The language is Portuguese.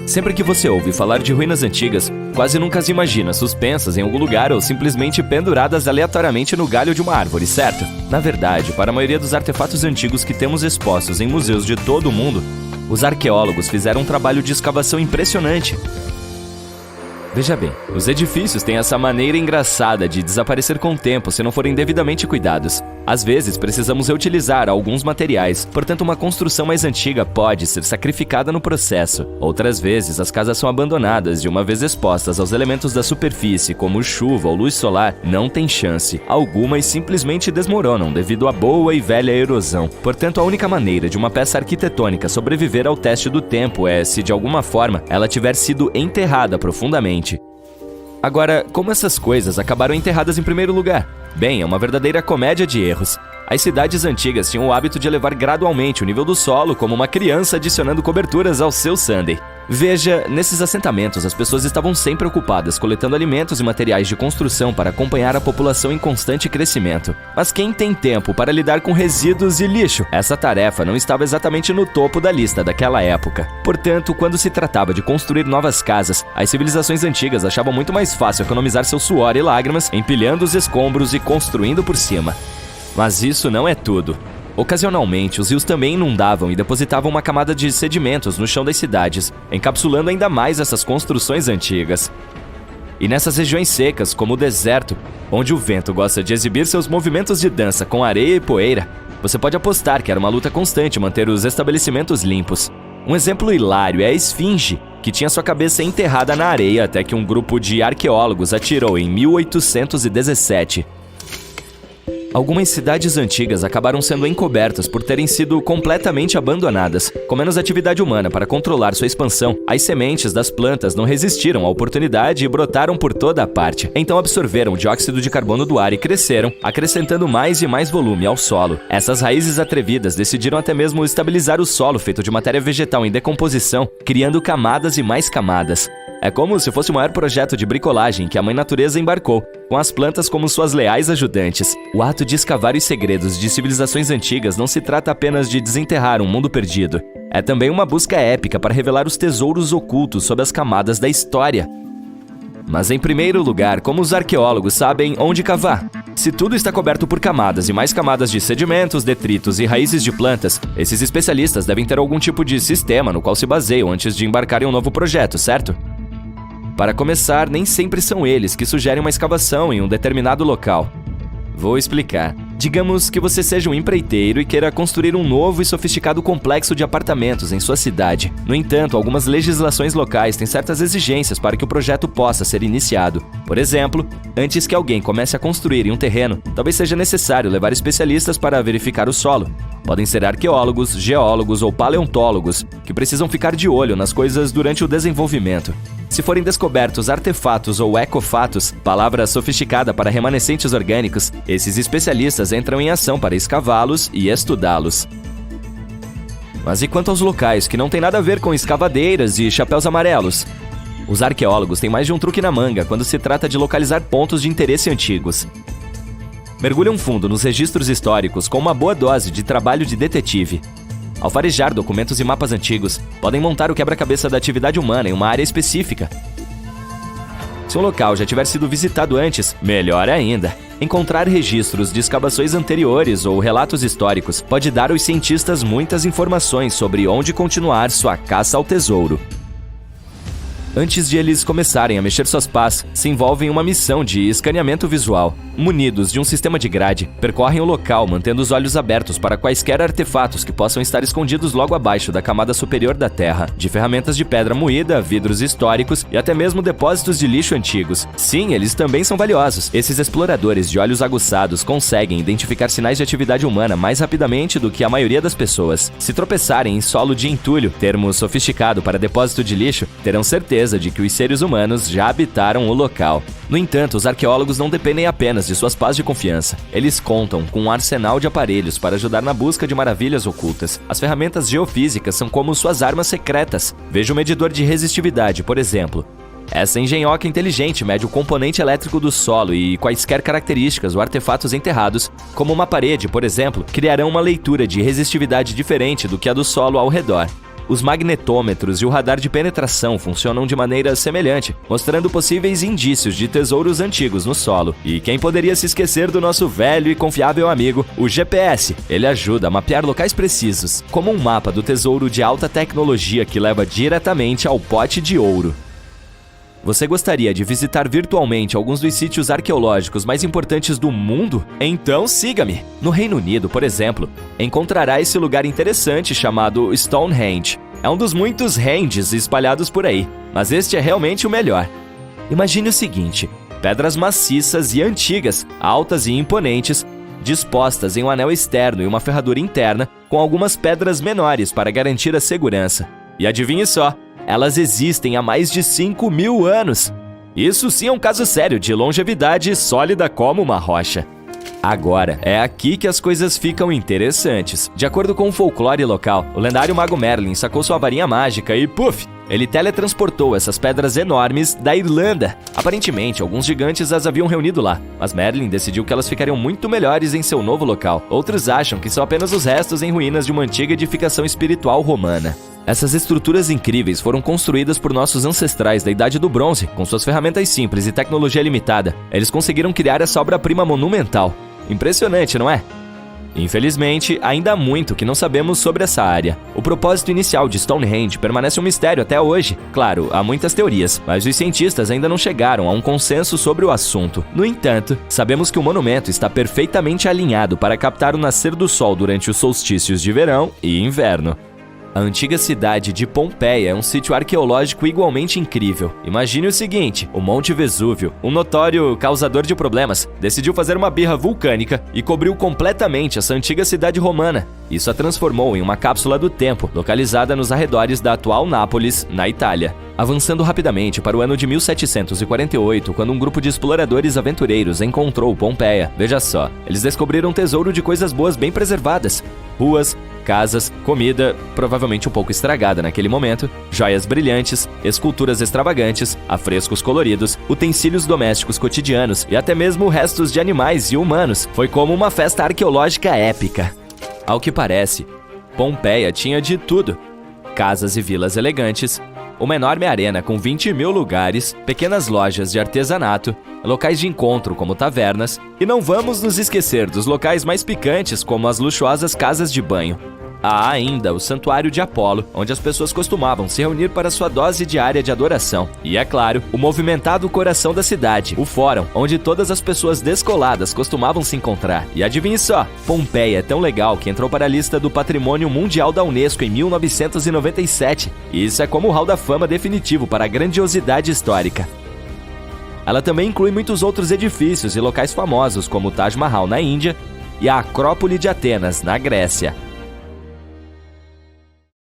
Sempre que você ouve falar de ruínas antigas, quase nunca as imagina suspensas em algum lugar ou simplesmente penduradas aleatoriamente no galho de uma árvore, certo? Na verdade, para a maioria dos artefatos antigos que temos expostos em museus de todo o mundo, os arqueólogos fizeram um trabalho de escavação impressionante. Veja bem, os edifícios têm essa maneira engraçada de desaparecer com o tempo se não forem devidamente cuidados. Às vezes, precisamos reutilizar alguns materiais, portanto uma construção mais antiga pode ser sacrificada no processo. Outras vezes, as casas são abandonadas e uma vez expostas aos elementos da superfície, como chuva ou luz solar, não tem chance. Algumas simplesmente desmoronam devido à boa e velha erosão. Portanto, a única maneira de uma peça arquitetônica sobreviver ao teste do tempo é se, de alguma forma, ela tiver sido enterrada profundamente. Agora, como essas coisas acabaram enterradas em primeiro lugar? Bem, é uma verdadeira comédia de erros. As cidades antigas tinham o hábito de elevar gradualmente o nível do solo, como uma criança adicionando coberturas ao seu sundae. Veja, nesses assentamentos as pessoas estavam sempre ocupadas coletando alimentos e materiais de construção para acompanhar a população em constante crescimento. Mas quem tem tempo para lidar com resíduos e lixo? Essa tarefa não estava exatamente no topo da lista daquela época. Portanto, quando se tratava de construir novas casas, as civilizações antigas achavam muito mais fácil economizar seu suor e lágrimas empilhando os escombros e construindo por cima. Mas isso não é tudo. Ocasionalmente, os rios também inundavam e depositavam uma camada de sedimentos no chão das cidades, encapsulando ainda mais essas construções antigas. E nessas regiões secas, como o deserto, onde o vento gosta de exibir seus movimentos de dança com areia e poeira, você pode apostar que era uma luta constante manter os estabelecimentos limpos. Um exemplo hilário é a Esfinge, que tinha sua cabeça enterrada na areia até que um grupo de arqueólogos atirou em 1817. Algumas cidades antigas acabaram sendo encobertas por terem sido completamente abandonadas. Com menos atividade humana para controlar sua expansão, as sementes das plantas não resistiram à oportunidade e brotaram por toda a parte. Então absorveram o dióxido de carbono do ar e cresceram, acrescentando mais e mais volume ao solo. Essas raízes atrevidas decidiram até mesmo estabilizar o solo feito de matéria vegetal em decomposição, criando camadas e mais camadas. É como se fosse o maior projeto de bricolagem que a Mãe Natureza embarcou, com as plantas como suas leais ajudantes. O ato de escavar os segredos de civilizações antigas não se trata apenas de desenterrar um mundo perdido. É também uma busca épica para revelar os tesouros ocultos sob as camadas da história. Mas em primeiro lugar, como os arqueólogos sabem onde cavar? Se tudo está coberto por camadas e mais camadas de sedimentos, detritos e raízes de plantas, esses especialistas devem ter algum tipo de sistema no qual se baseiam antes de embarcar em um novo projeto, certo? Para começar, nem sempre são eles que sugerem uma escavação em um determinado local. Vou explicar. Digamos que você seja um empreiteiro e queira construir um novo e sofisticado complexo de apartamentos em sua cidade. No entanto, algumas legislações locais têm certas exigências para que o projeto possa ser iniciado. Por exemplo, antes que alguém comece a construir em um terreno, talvez seja necessário levar especialistas para verificar o solo. Podem ser arqueólogos, geólogos ou paleontólogos, que precisam ficar de olho nas coisas durante o desenvolvimento. Se forem descobertos artefatos ou ecofatos, palavra sofisticada para remanescentes orgânicos, esses especialistas entram em ação para escavá-los e estudá-los. Mas e quanto aos locais que não têm nada a ver com escavadeiras e chapéus amarelos? Os arqueólogos têm mais de um truque na manga quando se trata de localizar pontos de interesse antigos. Mergulham fundo nos registros históricos com uma boa dose de trabalho de detetive. Ao farejar documentos e mapas antigos, podem montar o quebra-cabeça da atividade humana em uma área específica. Se um local já tiver sido visitado antes, melhor ainda. Encontrar registros de escavações anteriores ou relatos históricos pode dar aos cientistas muitas informações sobre onde continuar sua caça ao tesouro. Antes de eles começarem a mexer suas pás, se envolvem em uma missão de escaneamento visual. Munidos de um sistema de grade, percorrem o local mantendo os olhos abertos para quaisquer artefatos que possam estar escondidos logo abaixo da camada superior da terra, de ferramentas de pedra moída, vidros históricos e até mesmo depósitos de lixo antigos. Sim, eles também são valiosos. Esses exploradores de olhos aguçados conseguem identificar sinais de atividade humana mais rapidamente do que a maioria das pessoas. Se tropeçarem em solo de entulho, termo sofisticado para depósito de lixo, terão certeza de que os seres humanos já habitaram o local. No entanto, os arqueólogos não dependem apenas de suas pás de confiança. Eles contam com um arsenal de aparelhos para ajudar na busca de maravilhas ocultas. As ferramentas geofísicas são como suas armas secretas. Veja o medidor de resistividade, por exemplo. Essa engenhoca inteligente mede o componente elétrico do solo e quaisquer características ou artefatos enterrados, como uma parede, por exemplo, criarão uma leitura de resistividade diferente do que a do solo ao redor. Os magnetômetros e o radar de penetração funcionam de maneira semelhante, mostrando possíveis indícios de tesouros antigos no solo. E quem poderia se esquecer do nosso velho e confiável amigo, o GPS? Ele ajuda a mapear locais precisos, como um mapa do tesouro de alta tecnologia que leva diretamente ao pote de ouro. Você gostaria de visitar virtualmente alguns dos sítios arqueológicos mais importantes do mundo? Então siga-me! No Reino Unido, por exemplo, encontrará esse lugar interessante chamado Stonehenge. É um dos muitos Henges espalhados por aí, mas este é realmente o melhor. Imagine o seguinte: pedras maciças e antigas, altas e imponentes, dispostas em um anel externo e uma ferradura interna, com algumas pedras menores para garantir a segurança. E adivinhe só, elas existem há mais de 5.000 anos. Isso sim é um caso sério de longevidade sólida como uma rocha. Agora, é aqui que as coisas ficam interessantes. De acordo com o folclore local, o lendário mago Merlin sacou sua varinha mágica e, puf, ele teletransportou essas pedras enormes da Irlanda. Aparentemente, alguns gigantes as haviam reunido lá, mas Merlin decidiu que elas ficariam muito melhores em seu novo local. Outros acham que são apenas os restos em ruínas de uma antiga edificação espiritual romana. Essas estruturas incríveis foram construídas por nossos ancestrais da Idade do Bronze, com suas ferramentas simples e tecnologia limitada. Eles conseguiram criar essa obra-prima monumental. Impressionante, não é? Infelizmente, ainda há muito que não sabemos sobre essa área. O propósito inicial de Stonehenge permanece um mistério até hoje. Claro, há muitas teorias, mas os cientistas ainda não chegaram a um consenso sobre o assunto. No entanto, sabemos que o monumento está perfeitamente alinhado para captar o nascer do sol durante os solstícios de verão e inverno. A antiga cidade de Pompeia é um sítio arqueológico igualmente incrível. Imagine o seguinte: o Monte Vesúvio, um notório causador de problemas, decidiu fazer uma birra vulcânica e cobriu completamente essa antiga cidade romana. Isso a transformou em uma cápsula do tempo, localizada nos arredores da atual Nápoles, na Itália. Avançando rapidamente para o ano de 1748, quando um grupo de exploradores aventureiros encontrou Pompeia. Veja só, eles descobriram um tesouro de coisas boas bem preservadas. Ruas, casas, comida, provavelmente um pouco estragada naquele momento, joias brilhantes, esculturas extravagantes, afrescos coloridos, utensílios domésticos cotidianos e até mesmo restos de animais e humanos. Foi como uma festa arqueológica épica. Ao que parece, Pompeia tinha de tudo: casas e vilas elegantes, uma enorme arena com 20.000 lugares, pequenas lojas de artesanato, locais de encontro como tavernas, e não vamos nos esquecer dos locais mais picantes como as luxuosas casas de banho. Há ainda o Santuário de Apolo, onde as pessoas costumavam se reunir para sua dose diária de adoração. E, é claro, o movimentado coração da cidade, o Fórum, onde todas as pessoas descoladas costumavam se encontrar. E adivinhe só, Pompeia é tão legal que entrou para a lista do Patrimônio Mundial da Unesco em 1997. E isso é como o Hall da Fama definitivo para a grandiosidade histórica. Ela também inclui muitos outros edifícios e locais famosos, como o Taj Mahal na Índia e a Acrópole de Atenas, na Grécia.